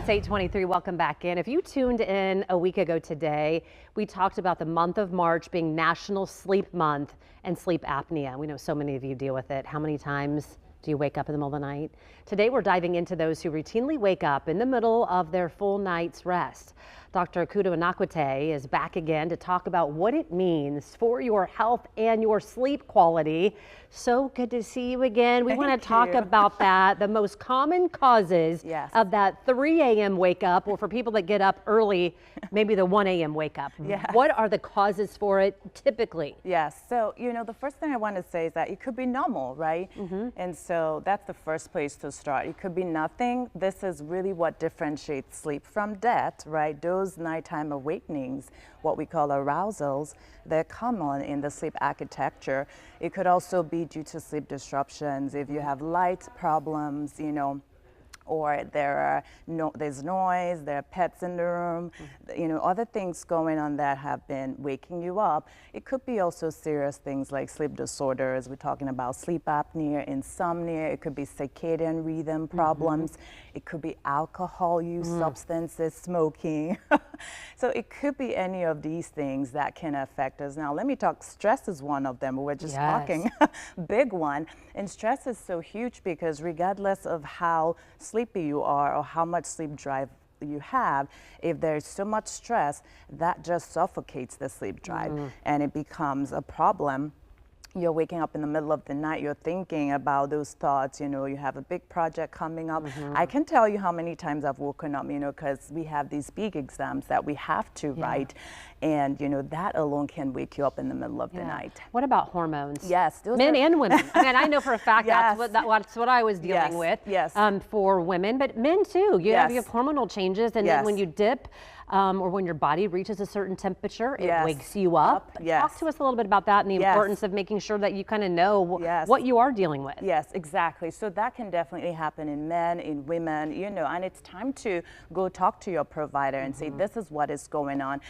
It's 8:23. Welcome back in. If you tuned in a week ago today, we talked about the month of March being National Sleep Month and sleep apnea. We know so many of you deal with it. How many times do you wake up in the middle of the night? Today, we're diving into those who routinely wake up in the middle of their full night's rest. Dr. Akudo Anokwute is back again to talk about what it means for your health and your sleep quality. So good to see you again. We want to talk about that, the most common causes of that 3 a.m. wake up, or for people that get up early, maybe the 1 a.m. wake up. What are the causes for it typically? Yes, so the first thing I want to say is that it could be normal, right? And so that's the first place to start. It could be nothing. This is really what differentiates sleep from death, right? Those nighttime awakenings, what we call arousals, they're common in the sleep architecture. It could also be due to sleep disruptions. If you have light problems, or there's noise, there are pets in the room, other things going on that have been waking you up. It could be also serious things like sleep disorders. We're talking about sleep apnea, insomnia. It could be circadian rhythm problems. It could be alcohol use, substances, smoking. So it could be any of these things that can affect us. Now, let me talk. Stress is one of them. We're just talking big one. And stress is so huge because regardless of how sleepy you are or how much sleep drive you have, if there's so much stress, that just suffocates the sleep drive and it becomes a problem. You're waking up in the middle of the night, you're thinking about those thoughts, you have a big project coming up. I can tell you how many times I've woken up, because we have these big exams that we have to write. And, that alone can wake you up in the middle of the night. What about hormones? Yes. Men and women. I know for a fact that's what I was dealing with for women, but men too. You have hormonal changes, and then when you dip, or when your body reaches a certain temperature, it wakes you up. Talk to us a little bit about that and the importance of making sure that you kind of know what you are dealing with. Yes, exactly. So that can definitely happen in men, in women, and it's time to go talk to your provider and say, this is what is going on,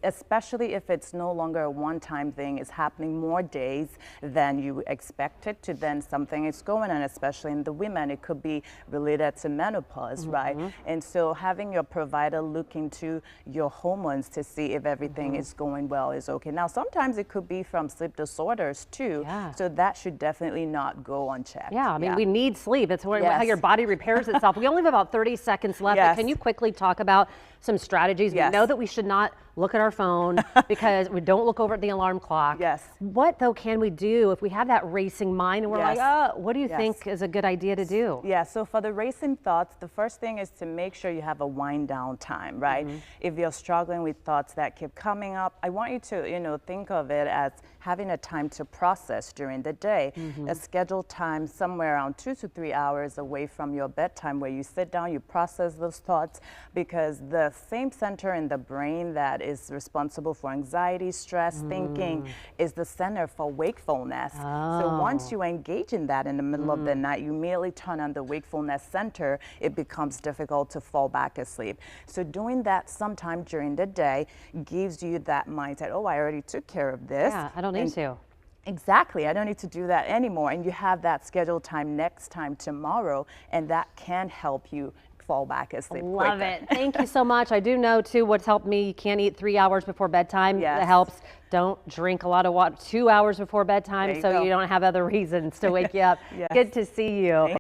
especially if it's no longer a one-time thing. It's happening more days than you expected to, then something is going on, especially in the women. It could be related to menopause, right? And so having your provider look into your hormones to see if everything is going well is okay. Now, sometimes it could be from sleep disorders too, so that should definitely not go unchecked. We need sleep. It's how your body repairs itself. We only have about 30 seconds left, but can you quickly talk about some strategies? We know that we should not look at our phone because we don't look over at the alarm clock. What though can we do if we have that racing mind and we're like, oh, what do you think is a good idea to do? So for the racing thoughts, the first thing is to make sure you have a wind down time, right? If you're struggling with thoughts that keep coming up, I want you to, think of it as having a time to process during the day, a scheduled time somewhere around 2 to 3 hours away from your bedtime where you sit down, you process those thoughts, because the same center in the brain that is responsible for anxiety, stress, thinking is the center for wakefulness. So once you engage in that in the middle of the night, you immediately turn on the wakefulness center, it becomes difficult to fall back asleep. So doing that sometime during the day gives you that mindset, oh, I already took care of this. I don't need to. Exactly. I don't need to do that anymore. And you have that scheduled time next time tomorrow, and that can help you fall back asleep. Love it. Thank you so much. I do know too what's helped me. You can't eat 3 hours before bedtime. That helps. Don't drink a lot of water 2 hours before bedtime so you don't have other reasons to wake you up. Good to see you.